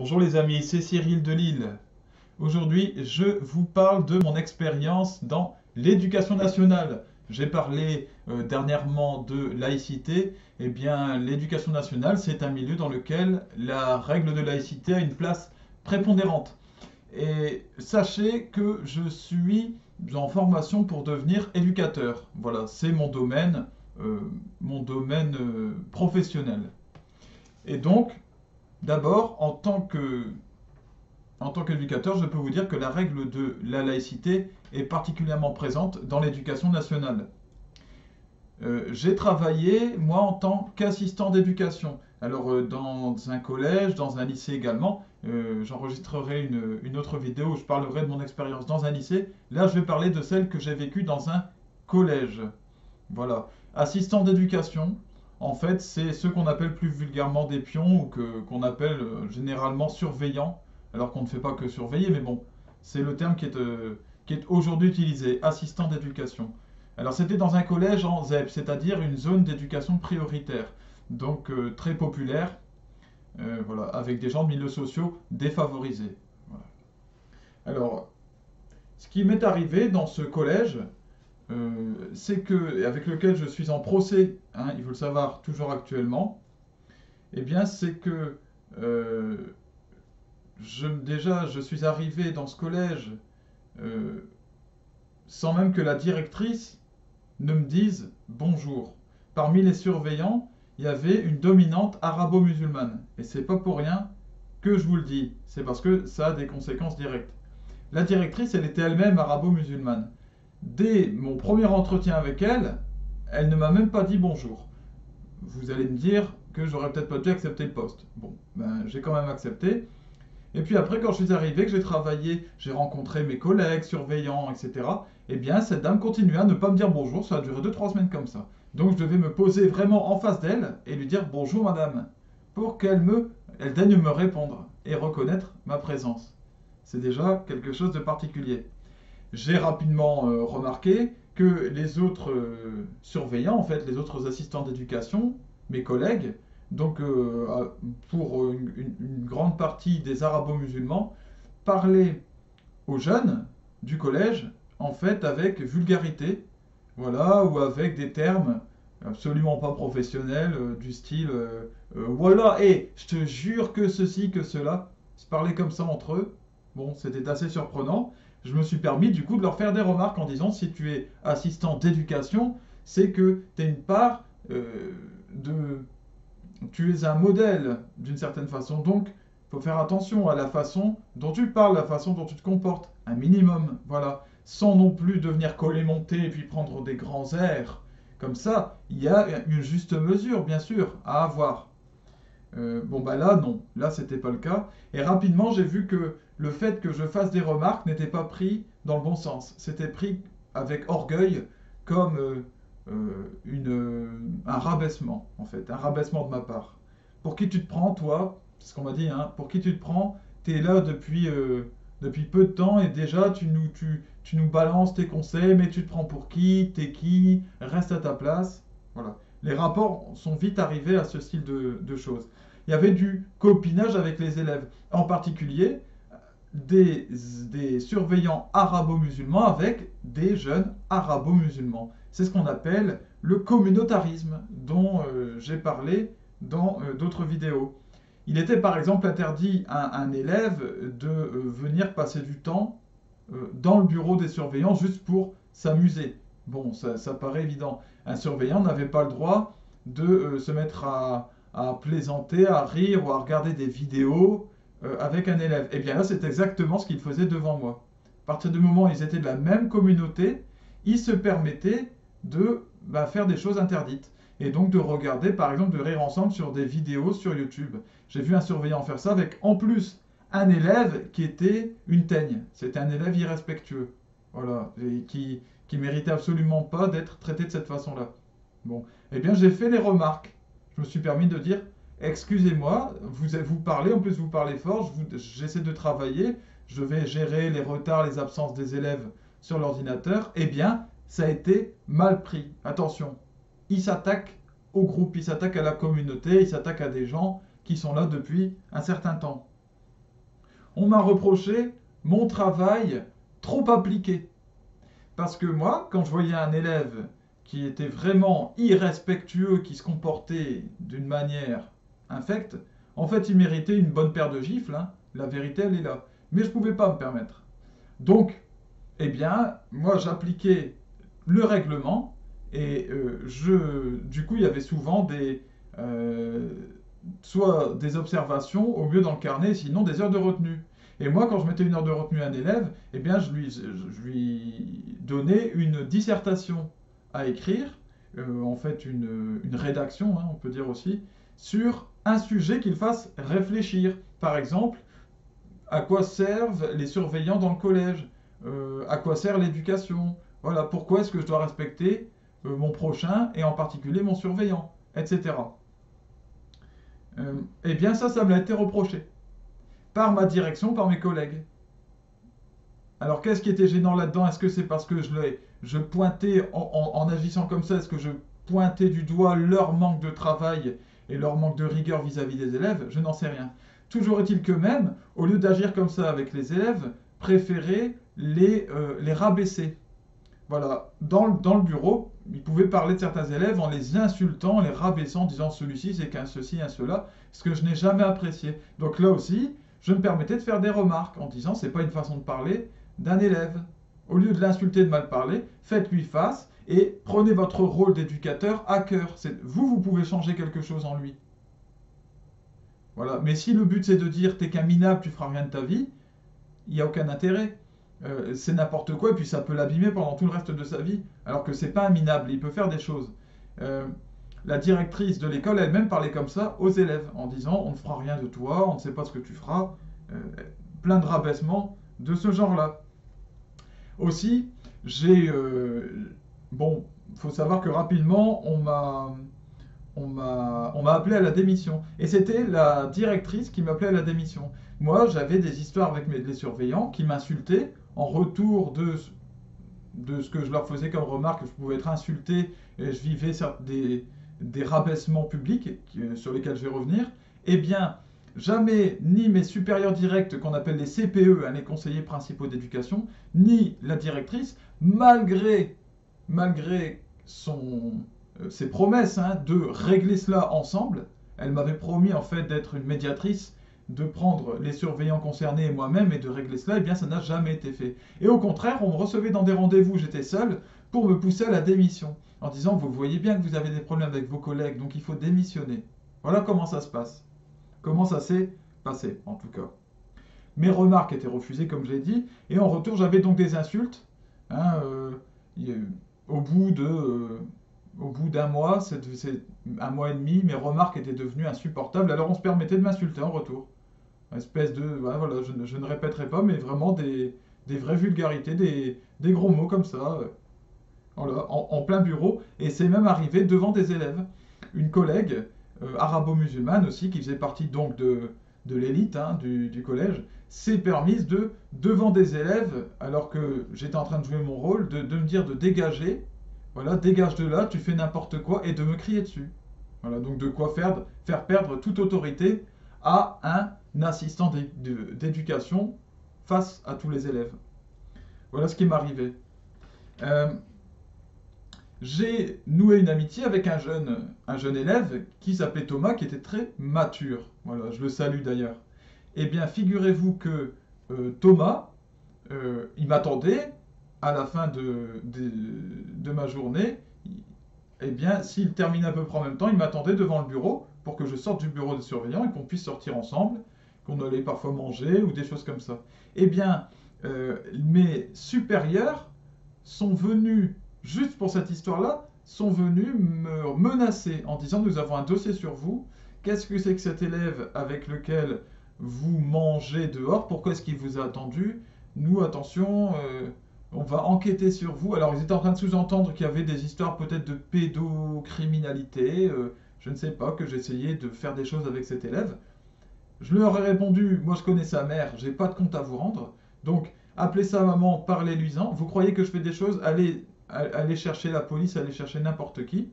Bonjour les amis, c'est Cyril de Lille. Aujourd'hui, je vous parle de mon expérience dans l'éducation nationale. J'ai parlé dernièrement de laïcité. Eh bien, l'éducation nationale, c'est un milieu dans lequel la règle de laïcité a une place prépondérante. Et sachez que je suis en formation pour devenir éducateur. Voilà, c'est mon domaine professionnel. Et donc, d'abord, en tant qu'éducateur, je peux vous dire que la règle de la laïcité est particulièrement présente dans l'éducation nationale. J'ai travaillé, moi, en tant qu'assistant d'éducation. Alors, dans un collège, dans un lycée également, j'enregistrerai une autre vidéo où je parlerai de mon expérience dans un lycée. Là, je vais parler de celle que j'ai vécue dans un collège. Voilà. Assistant d'éducation, en fait, c'est ce qu'on appelle plus vulgairement des pions ou qu'on appelle généralement surveillant, alors qu'on ne fait pas que surveiller, mais bon, c'est le terme qui est aujourd'hui utilisé, assistant d'éducation. Alors, c'était dans un collège en ZEP, c'est-à-dire une zone d'éducation prioritaire, donc très populaire, voilà, avec des gens de milieux sociaux défavorisés. Voilà. Alors, ce qui m'est arrivé dans ce collège, c'est que, avec lequel je suis en procès, hein, il faut le savoir toujours actuellement, eh bien c'est que euh, déjà je suis arrivé dans ce collège euh, sans même que la directrice ne me dise bonjour. Parmi les surveillants, il y avait une dominante arabo-musulmane. Et c'est pas pour rien que je vous le dis, c'est parce que ça a des conséquences directes. La directrice, elle était elle-même arabo-musulmane. Dès mon premier entretien avec elle, elle ne m'a même pas dit bonjour. Vous allez me dire que j'aurais peut-être pas dû accepter le poste. Bon, ben j'ai quand même accepté. Et puis après, quand je suis arrivé, que j'ai travaillé, j'ai rencontré mes collègues, surveillants, etc. Eh bien, cette dame continuait à ne pas me dire bonjour. Ça a duré 2 3 semaines comme ça. Donc, je devais me poser vraiment en face d'elle et lui dire bonjour, madame, pour elle daigne me répondre et reconnaître ma présence. C'est déjà quelque chose de particulier. J'ai rapidement remarqué que les autres surveillants, en fait, les autres assistants d'éducation, mes collègues, donc pour une grande partie des arabo-musulmans, parlaient aux jeunes du collège, en fait, avec vulgarité, voilà, ou avec des termes absolument pas professionnels, du style, voilà, et je te jure que ceci, que cela, se parlaient comme ça entre eux. Bon, c'était assez surprenant. Je me suis permis du coup de leur faire des remarques en disant si tu es assistant d'éducation, c'est que tu es une part de... Tu es un modèle d'une certaine façon. Donc, il faut faire attention à la façon dont tu parles, la façon dont tu te comportes. Un minimum, voilà. Sans non plus devenir collet-monté et puis prendre des grands airs. Comme ça, il y a une juste mesure, bien sûr, à avoir. Bon bah là non, là c'était pas le cas. Et rapidement j'ai vu que le fait que je fasse des remarques n'était pas pris dans le bon sens. C'était pris avec orgueil comme un rabaissement en fait, un rabaissement de ma part. Pour qui tu te prends toi? C'est ce qu'on m'a dit, hein. Pour qui tu te prends? T'es là depuis peu de temps et déjà tu nous balances tes conseils, mais tu te prends pour qui? T'es qui? Reste à ta place. Voilà. Les rapports sont vite arrivés à ce style de choses. Il y avait du copinage avec les élèves, en particulier des surveillants arabo-musulmans avec des jeunes arabo-musulmans. C'est ce qu'on appelle le communautarisme dont j'ai parlé dans d'autres vidéos. Il était par exemple interdit à un élève de venir passer du temps dans le bureau des surveillants juste pour s'amuser. Bon, ça paraît évident. Un surveillant n'avait pas le droit de se mettre à plaisanter, à rire ou à regarder des vidéos avec un élève. Et bien là, c'est exactement ce qu'ils faisaient devant moi. À partir du moment où ils étaient de la même communauté, ils se permettaient de faire des choses interdites. Et donc de regarder, par exemple, de rire ensemble sur des vidéos sur YouTube. J'ai vu un surveillant faire ça avec, en plus, un élève qui était une teigne. C'était un élève irrespectueux. Voilà. Et qui méritait absolument pas d'être traité de cette façon-là. Bon. Eh bien, j'ai fait les remarques. Je me suis permis de dire, excusez-moi, vous parlez, en plus vous parlez fort, j'essaie de travailler, je vais gérer les retards, les absences des élèves sur l'ordinateur. Eh bien, ça a été mal pris. Attention, il s'attaque au groupe, il s'attaque à la communauté, il s'attaque à des gens qui sont là depuis un certain temps. on m'a reproché mon travail trop appliqué. Parce que moi, quand je voyais un élève qui était vraiment irrespectueux, qui se comportait d'une manière infecte, en fait, il méritait une bonne paire de gifles, hein. La vérité, elle est là. Mais je ne pouvais pas me permettre. Donc, eh bien, moi, j'appliquais le règlement et du coup, il y avait souvent euh, soit des observations au mieux dans le carnet, sinon des heures de retenue. Et moi, quand je mettais une heure de retenue à un élève, eh bien, je lui donnais une dissertation à écrire, en fait une rédaction, hein, on peut dire aussi, sur un sujet qu'il fasse réfléchir. Par exemple, à quoi servent les surveillants dans le collège? À quoi sert l'éducation? Voilà, pourquoi est-ce que je dois respecter mon prochain et en particulier mon surveillant, etc. Eh bien ça me l'a été reproché par ma direction, par mes collègues. Alors qu'est-ce qui était gênant là-dedans? Est-ce que c'est parce que je pointais en agissant comme ça, est-ce que je pointais du doigt leur manque de travail et leur manque de rigueur vis-à-vis des élèves? Je n'en sais rien. Toujours est-il que même, au lieu d'agir comme ça avec les élèves, préféraient les rabaisser. Voilà, dans le bureau, ils pouvaient parler de certains élèves en les insultant, en les rabaissant, en disant celui-ci c'est qu'un ceci, un cela, ce que je n'ai jamais apprécié. Donc là aussi, je me permettais de faire des remarques en disant c'est pas une façon de parler d'un élève. Au lieu de l'insulter, de mal parler, faites-lui face et prenez votre rôle d'éducateur à cœur. Vous pouvez changer quelque chose en lui. Voilà. Mais si le but c'est de dire t'es qu'un minable, tu feras rien de ta vie, il n'y a aucun intérêt. C'est n'importe quoi et puis ça peut l'abîmer pendant tout le reste de sa vie. Alors que c'est pas un minable, il peut faire des choses. Euh, la directrice de l'école elle-même parlait comme ça aux élèves en disant on ne fera rien de toi, on ne sait pas ce que tu feras. Euh, Plein de rabaissements de ce genre-là. Aussi, bon, il faut savoir que rapidement, on m'a appelé à la démission. Et c'était la directrice qui m'appelait à la démission. Moi, j'avais des histoires avec les surveillants qui m'insultaient en retour de ce que je leur faisais comme remarque. Je pouvais être insulté et je vivais des rabaissements publics sur lesquels je vais revenir. Eh bien, jamais ni mes supérieurs directs, qu'on appelle les CPE, hein, les conseillers principaux d'éducation, ni la directrice, malgré ses promesses, hein, de régler cela ensemble. Elle m'avait promis en fait d'être une médiatrice, de prendre les surveillants concernés et moi-même et de régler cela. Et bien ça n'a jamais été fait. Et au contraire, on me recevait dans des rendez-vous, j'étais seul, pour me pousser à la démission, en disant vous voyez bien que vous avez des problèmes avec vos collègues, donc il faut démissionner. Voilà comment ça se passe. Comment ça s'est passé, en tout cas. Mes remarques étaient refusées, comme je l'ai dit, et en retour, j'avais donc des insultes. Hein, au bout d'un mois, c'est un mois et demi, mes remarques étaient devenues insupportables, alors on se permettait de m'insulter en retour. Espèce de... Voilà, je ne répéterai pas, mais vraiment des vraies vulgarités, des gros mots comme ça, voilà, en plein bureau, et c'est même arrivé devant des élèves. Une collègue arabo-musulmane aussi, qui faisait partie donc de l'élite, hein, du collège, s'est permise devant des élèves, alors que j'étais en train de jouer mon rôle, de me dire de dégager, voilà, dégage de là, tu fais n'importe quoi, et de me crier dessus. Voilà, donc de quoi faire perdre toute autorité à un assistant d'éducation face à tous les élèves. Voilà ce qui m'arrivait. Euh, j'ai noué une amitié avec un jeune élève qui s'appelait Thomas, qui était très mature. Voilà, je le salue d'ailleurs. Eh bien, figurez-vous que Thomas, il m'attendait à la fin de ma journée. Eh bien, s'il terminait à peu près en même temps, il m'attendait devant le bureau pour que je sorte du bureau de surveillant et qu'on puisse sortir ensemble, qu'on allait parfois manger ou des choses comme ça. Eh bien, mes supérieurs sont venus, juste pour cette histoire-là, sont venus me menacer en disant nous avons un dossier sur vous, qu'est-ce que c'est que cet élève avec lequel vous mangez dehors, pourquoi est-ce qu'il vous a attendu? Nous, attention, on va enquêter sur vous. Alors ils étaient en train de sous-entendre qu'il y avait des histoires peut-être de pédocriminalité, je ne sais pas, que j'essayais de faire des choses avec cet élève. Je leur ai répondu, moi je connais sa mère, j'ai pas de compte à vous rendre, donc appelez sa maman, parlez-lui-en. Vous croyez que je fais des choses, allez chercher la police, allez chercher n'importe qui.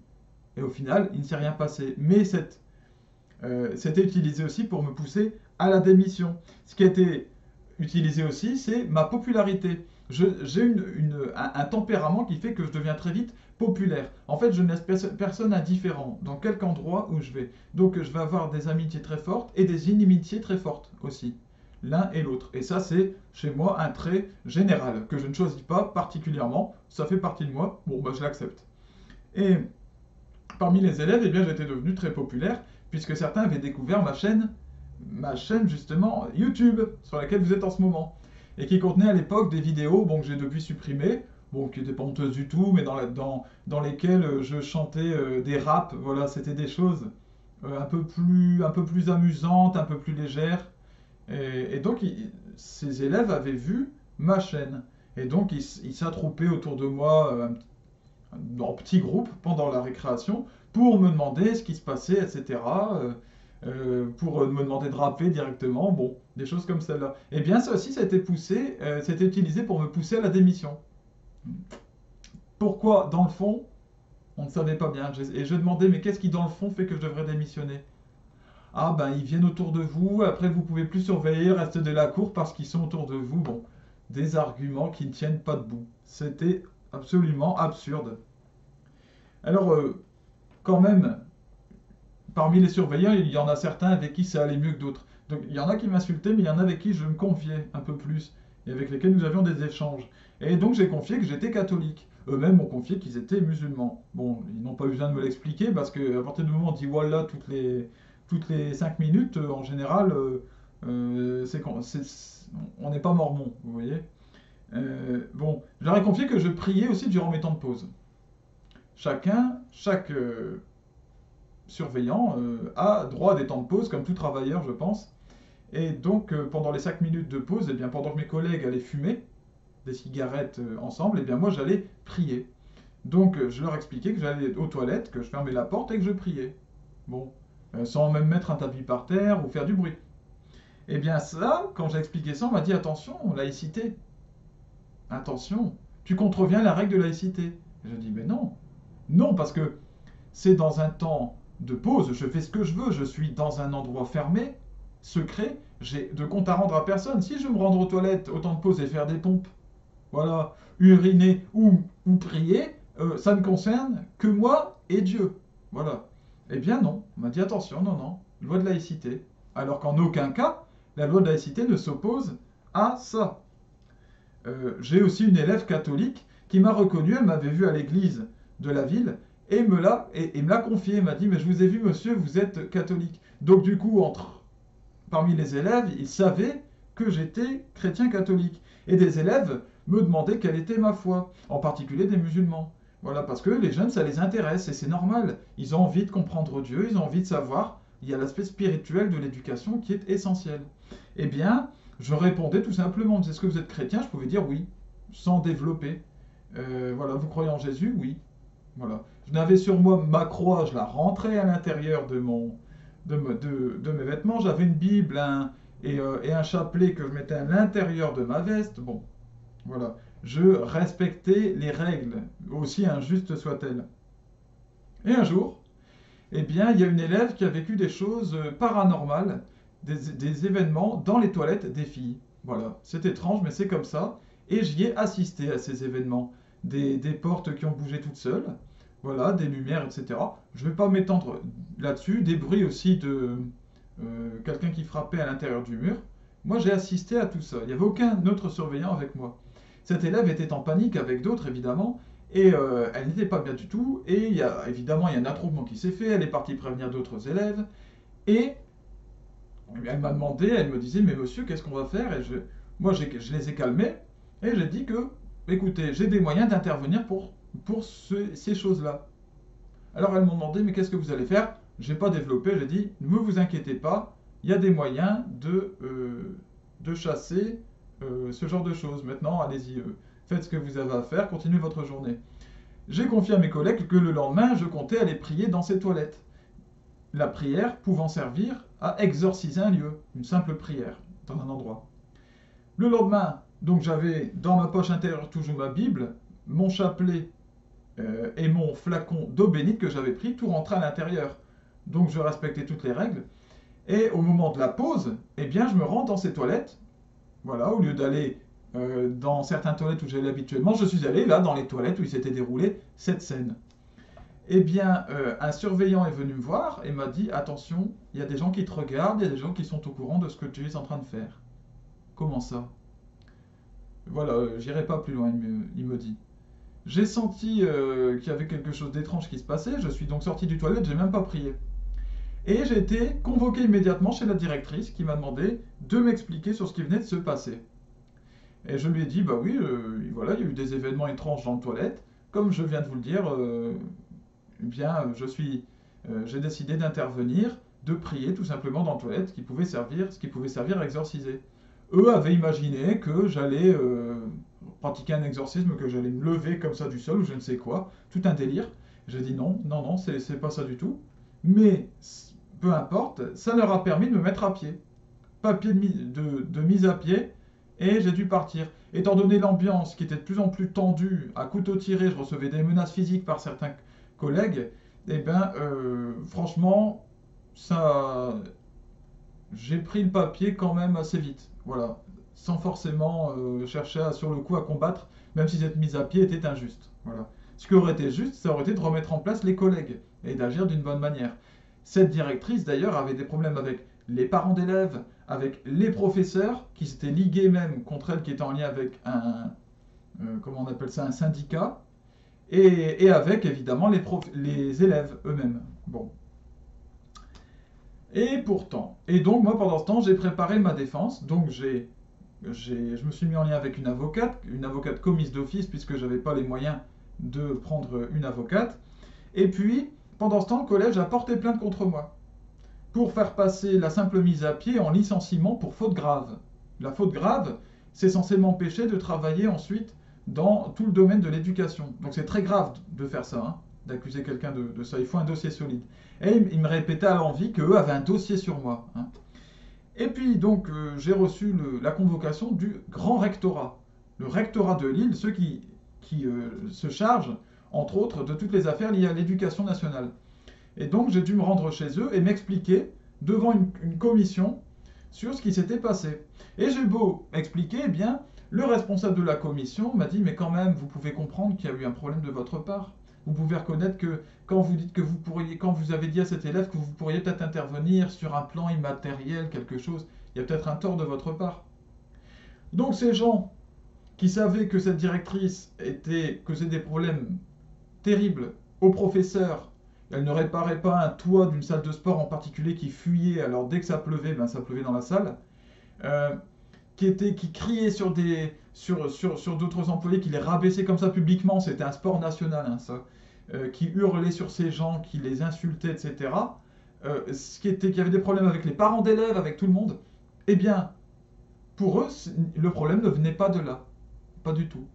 Et au final, il ne s'est rien passé. Mais c'était utilisé aussi pour me pousser à la démission. Ce qui était utiliser aussi, c'est ma popularité. J'ai un tempérament qui fait que je deviens très vite populaire. En fait, je ne laisse personne indifférent dans quelque endroit où je vais. Donc, je vais avoir des amitiés très fortes et des inimitiés très fortes aussi, l'un et l'autre. Et ça, c'est chez moi un trait général que je ne choisis pas particulièrement. Ça fait partie de moi. Bon, bah, je l'accepte. Et parmi les élèves, eh bien, j'étais devenu très populaire puisque certains avaient découvert ma chaîne justement YouTube sur laquelle vous êtes en ce moment et qui contenait à l'époque des vidéos bon, que j'ai depuis supprimées, bon, qui n'étaient pas honteuses du tout, mais dans lesquelles je chantais des raps. Voilà, c'était des choses un peu plus amusantes, un peu plus légères. Et donc, ces élèves avaient vu ma chaîne. Et donc, ils s'attroupaient autour de moi en petits groupes pendant la récréation pour me demander ce qui se passait, etc. Pour me demander de rapper directement, bon, des choses comme celle-là. Eh bien, ça aussi, ça a été poussé, c'était utilisé pour me pousser à la démission. Pourquoi, dans le fond, on ne savait pas bien. Et je demandais, mais qu'est-ce qui, dans le fond, fait que je devrais démissionner? Ah, ben, ils viennent autour de vous, après, vous pouvez plus surveiller le reste de la cour parce qu'ils sont autour de vous. Bon, des arguments qui ne tiennent pas debout. C'était absolument absurde. Alors, quand même, parmi les surveillants, il y en a certains avec qui ça allait mieux que d'autres. Donc il y en a qui m'insultaient, mais il y en a avec qui je me confiais un peu plus, et avec lesquels nous avions des échanges. Et donc j'ai confié que j'étais catholique. Eux-mêmes ont confié qu'ils étaient musulmans. Bon, ils n'ont pas eu besoin de me l'expliquer, parce qu'à partir du moment où on dit voilà toutes les 5 minutes, en général, on n'est pas mormon, vous voyez. Bon, je leur ai confié que je priais aussi durant mes temps de pause. Chaque surveillant a droit à des temps de pause, comme tout travailleur, je pense. Et donc, pendant les 5 minutes de pause, eh bien, pendant que mes collègues allaient fumer des cigarettes ensemble, eh bien, moi, j'allais prier. Donc, je leur expliquais que j'allais aux toilettes, que je fermais la porte et que je priais. Bon, sans même mettre un tapis par terre ou faire du bruit. Eh bien, ça, quand j'ai expliqué ça, on m'a dit attention, laïcité. Attention, tu contreviens à la règle de laïcité. Et je dis, mais non. Non, parce que c'est dans un temps de pause, je fais ce que je veux, je suis dans un endroit fermé, secret, j'ai de compte à rendre à personne. Si je veux me rendre aux toilettes au temps de pause et faire des pompes, voilà, uriner ou prier, ça ne concerne que moi et Dieu. Voilà. Eh bien non, on m'a dit attention, non, non, loi de laïcité. Alors qu'en aucun cas, la loi de laïcité ne s'oppose à ça. J'ai aussi une élève catholique qui m'a reconnu, elle m'avait vu à l'église de la ville, et me l'a confié, elle m'a dit, mais je vous ai vu monsieur, vous êtes catholique. Donc du coup, parmi les élèves, ils savaient que j'étais chrétien catholique. Et des élèves me demandaient quelle était ma foi, en particulier des musulmans. Voilà, parce que les jeunes, ça les intéresse, et c'est normal. Ils ont envie de comprendre Dieu, ils ont envie de savoir. Il y a l'aspect spirituel de l'éducation qui est essentiel. Eh bien, je répondais tout simplement, est-ce que vous êtes chrétien? Je pouvais dire oui, sans développer. Voilà, vous croyez en Jésus? Oui. Voilà. Je n'avais sur moi ma croix, je la rentrais à l'intérieur de mes vêtements. J'avais une Bible et un chapelet que je mettais à l'intérieur de ma veste. Bon, voilà. Je respectais les règles, aussi injustes soient-elles. Et un jour, eh bien, il y a une élève qui a vécu des choses paranormales, des événements dans les toilettes des filles. Voilà, c'est étrange, mais c'est comme ça. Et j'y ai assisté à ces événements. Des portes qui ont bougé toutes seules, voilà, des lumières, etc. Je ne vais pas m'étendre là-dessus. Des bruits aussi de quelqu'un qui frappait à l'intérieur du mur. Moi, j'ai assisté à tout ça. Il n'y avait aucun autre surveillant avec moi. Cette élève était en panique avec d'autres, évidemment, et elle n'était pas bien du tout. Et évidemment, il y a un attroupement qui s'est fait. Elle est partie prévenir d'autres élèves. Et elle m'a demandé, elle me disait, mais monsieur, qu'est-ce qu'on va faire? Et moi, je les ai calmés. Et j'ai dit que, écoutez, j'ai des moyens d'intervenir pour ces choses-là. Alors elles m'ont demandé, mais qu'est-ce que vous allez faire? Je n'ai pas développé, j'ai dit, ne vous inquiétez pas, il y a des moyens de chasser ce genre de choses. Maintenant, allez-y, faites ce que vous avez à faire, continuez votre journée. J'ai confié à mes collègues que le lendemain, je comptais aller prier dans ces toilettes. La prière pouvant servir à exorciser un lieu, une simple prière dans un endroit. Le lendemain, donc j'avais dans ma poche intérieure toujours ma Bible, mon chapelet et mon flacon d'eau bénite que j'avais pris, tout rentrait à l'intérieur. Donc je respectais toutes les règles. Et au moment de la pause, eh bien je me rends dans ces toilettes. Voilà, au lieu d'aller dans certaines toilettes où j'allais habituellement, je suis allé là dans les toilettes où il s'était déroulé cette scène. Eh bien, un surveillant est venu me voir et m'a dit, attention, il y a des gens qui te regardent, il y a des gens qui sont au courant de ce que tu es en train de faire. Comment ça? Voilà, j'irai pas plus loin, il me dit. J'ai senti qu'il y avait quelque chose d'étrange qui se passait, je suis donc sorti du toilette, j'ai même pas prié. Et j'ai été convoqué immédiatement chez la directrice qui m'a demandé de m'expliquer sur ce qui venait de se passer. Et je lui ai dit, bah oui, voilà, il y a eu des événements étranges dans le toilette. Comme je viens de vous le dire, eh bien, j'ai décidé d'intervenir, de prier tout simplement dans le toilette, ce qui pouvait servir à exorciser. Eux avaient imaginé que j'allais pratiquer un exorcisme, que j'allais me lever comme ça du sol ou je ne sais quoi, tout un délire. J'ai dit non, non, non, c'est pas ça du tout. Mais peu importe, ça leur a permis de me mettre à pied. Papier de mise à pied, et j'ai dû partir. Étant donné l'ambiance qui était de plus en plus tendue, à couteau tiré, je recevais des menaces physiques par certains collègues, eh bien, franchement, ça, j'ai pris le papier quand même assez vite. Voilà, sans forcément chercher sur le coup à combattre, même si cette mise à pied était injuste. Voilà. Ce qui aurait été juste, ça aurait été de remettre en place les collègues et d'agir d'une bonne manière. Cette directrice, d'ailleurs, avait des problèmes avec les parents d'élèves, avec les professeurs, qui s'étaient ligués même contre elle, qui étaient en lien avec comment on appelle ça, un syndicat, et avec évidemment les élèves eux-mêmes. Bon. Et pourtant, et donc moi pendant ce temps, j'ai préparé ma défense, donc je me suis mis en lien avec une avocate commise d'office, puisque je n'avais pas les moyens de prendre une avocate. Et puis, pendant ce temps, le collège a porté plainte contre moi pour faire passer la simple mise à pied en licenciement pour faute grave. La faute grave, c'est censé m'empêcher de travailler ensuite dans tout le domaine de l'éducation. Donc c'est très grave de faire ça, hein, d'accuser quelqu'un de ça. Il faut un dossier solide. Et il me répétait à l'envi qu'eux avaient un dossier sur moi, hein. Et puis donc j'ai reçu la convocation du grand rectorat. Le rectorat de Lille, ceux qui se chargent, entre autres, de toutes les affaires liées à l'éducation nationale. Et donc j'ai dû me rendre chez eux et m'expliquer devant une commission sur ce qui s'était passé. Et j'ai beau expliquer, eh bien, le responsable de la commission m'a dit, mais quand même, vous pouvez comprendre qu'il y a eu un problème de votre part. Vous pouvez reconnaître que quand vous dites que vous pourriez, quand vous avez dit à cet élève que vous pourriez peut-être intervenir sur un plan immatériel, quelque chose, il y a peut-être un tort de votre part. Donc ces gens qui savaient que cette directrice causait des problèmes terribles aux professeurs, elle ne réparait pas un toit d'une salle de sport en particulier qui fuyait, alors dès que ça pleuvait, ben ça pleuvait dans la salle, euh, qui criait sur d'autres employés, qui les rabaissait comme ça publiquement, c'était un sport national, hein, ça, qui hurlait sur ces gens, qui les insultait, etc. Qu'il y avait des problèmes avec les parents d'élèves, avec tout le monde, eh bien, pour eux, le problème ne venait pas de là, pas du tout.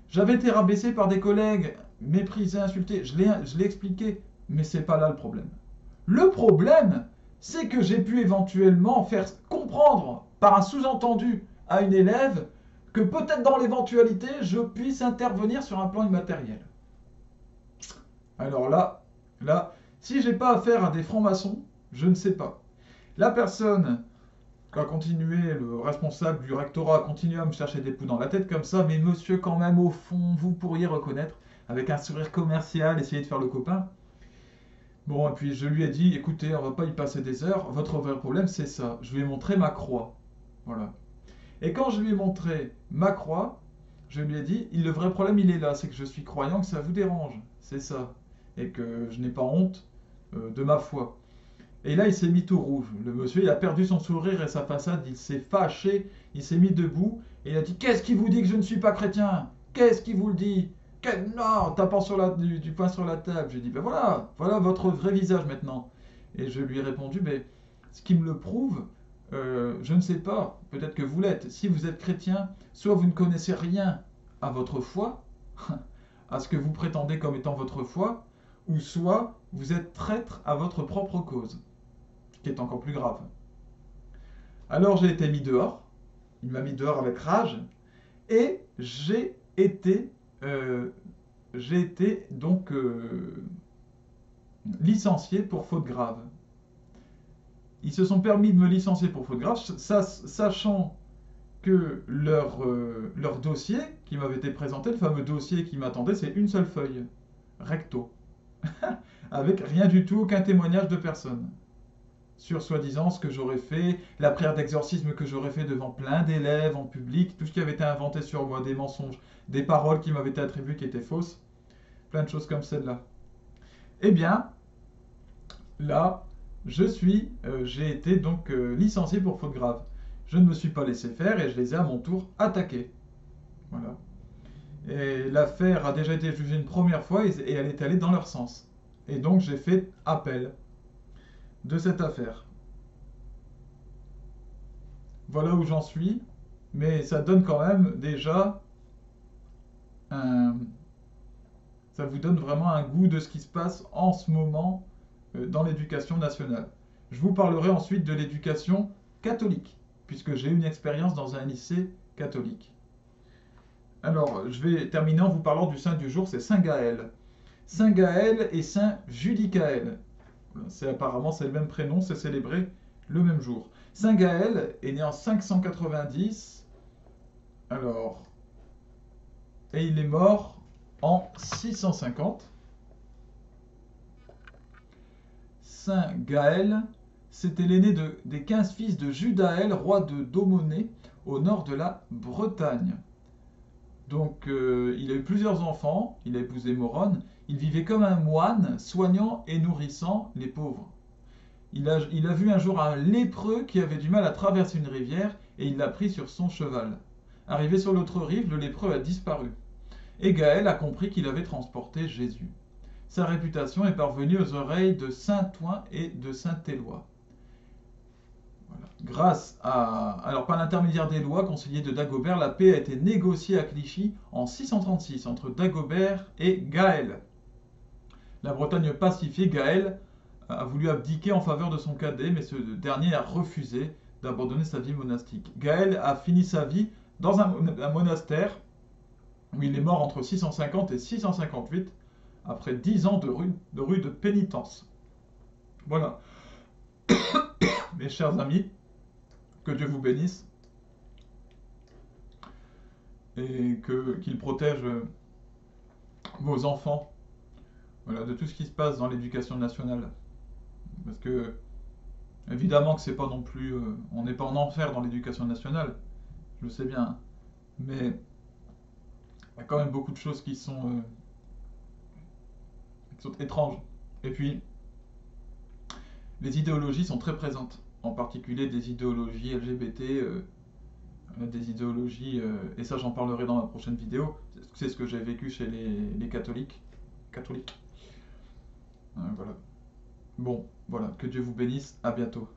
J'avais été rabaissé par des collègues, méprisé, insulté, je l'ai expliqué, mais c'est pas là le problème. Le problème, c'est que j'ai pu éventuellement faire comprendre par un sous-entendu à une élève que peut-être dans l'éventualité, je puisse intervenir sur un plan immatériel. Alors là, si j'ai pas affaire à des francs-maçons, je ne sais pas. La personne a continué, le responsable du rectorat a continué à me chercher des poux dans la tête comme ça, mais monsieur, quand même, au fond, vous pourriez reconnaître, avec un sourire commercial, essayer de faire le copain. Bon, et puis je lui ai dit, écoutez, on va pas y passer des heures, votre vrai problème c'est ça. Je lui ai montré ma croix. Voilà. Et quand je lui ai montré ma croix, je lui ai dit, le vrai problème il est là, c'est que je suis croyant, que ça vous dérange. C'est ça. Et que je n'ai pas honte de ma foi. Et là, il s'est mis tout rouge. Le monsieur, il a perdu son sourire et sa façade, il s'est fâché, il s'est mis debout et il a dit, qu'est-ce qui vous dit que je ne suis pas chrétien? Qu'est-ce qui vous le dit? Non, tapant du poing sur la table. J'ai dit, ben voilà votre vrai visage maintenant. Et je lui ai répondu, mais ce qui me le prouve, je ne sais pas, peut-être que vous l'êtes. Si vous êtes chrétien, soit vous ne connaissez rien à votre foi, à ce que vous prétendez comme étant votre foi, ou soit vous êtes traître à votre propre cause, ce qui est encore plus grave. Alors j'ai été mis dehors, il m'a mis dehors avec rage, et euh, j'ai été donc licencié pour faute grave. Ils se sont permis de me licencier pour faute grave, sachant que leur dossier qui m'avait été présenté, le fameux dossier qui m'attendait, c'est une seule feuille, recto, avec rien du tout, aucun témoignage de personne. Sur soi-disant ce que j'aurais fait, la prière d'exorcisme que j'aurais fait devant plein d'élèves en public, tout ce qui avait été inventé sur moi, des mensonges, des paroles qui m'avaient été attribuées qui étaient fausses, plein de choses comme celle-là. Eh bien, là, j'ai été donc licencié pour faute grave. Je ne me suis pas laissé faire et je les ai à mon tour attaqués. Voilà. Et l'affaire a déjà été jugée une première fois et elle est allée dans leur sens. Et donc j'ai fait appel de cette affaire. Voilà où j'en suis, mais ça donne quand même déjà un... ça vous donne vraiment un goût de ce qui se passe en ce moment dans l'éducation nationale. Je vous parlerai ensuite de l'éducation catholique, puisque j'ai eu une expérience dans un lycée catholique. Alors, je vais terminer en vous parlant du saint du jour, c'est Saint Gaël. Saint Gaël et Saint Judicaël. Apparemment, c'est le même prénom, c'est célébré le même jour. Saint Gaël est né en 590, alors, et il est mort en 650. Saint Gaël, c'était l'aîné des 15 fils de Judaël, roi de Domonée, au nord de la Bretagne. Donc, il a eu plusieurs enfants, il a épousé Moronne, il vivait comme un moine, soignant et nourrissant les pauvres. Il a vu un jour un lépreux qui avait du mal à traverser une rivière et il l'a pris sur son cheval. Arrivé sur l'autre rive, le lépreux a disparu. Et Gaël a compris qu'il avait transporté Jésus. Sa réputation est parvenue aux oreilles de saint Ouen et de saint Éloi. Voilà. Alors par l'intermédiaire des lois conciliées de Dagobert, la paix a été négociée à Clichy en 636 entre Dagobert et Gaël. La Bretagne pacifiée, Gaël a voulu abdiquer en faveur de son cadet, mais ce dernier a refusé d'abandonner sa vie monastique. Gaël a fini sa vie dans un monastère où il est mort entre 650 et 658, après 10 ans de rude pénitence. Voilà. Mes chers amis, que Dieu vous bénisse et qu'il protège vos enfants, voilà, de tout ce qui se passe dans l'éducation nationale. Parce que, évidemment que c'est pas non plus... on n'est pas en enfer dans l'éducation nationale, je le sais bien, mais il y a quand même beaucoup de choses qui sont étranges. Et puis, les idéologies sont très présentes, en particulier des idéologies LGBT, des idéologies, et ça j'en parlerai dans ma prochaine vidéo, c'est ce que j'ai vécu chez les catholiques. Voilà. Bon, voilà, que Dieu vous bénisse, à bientôt.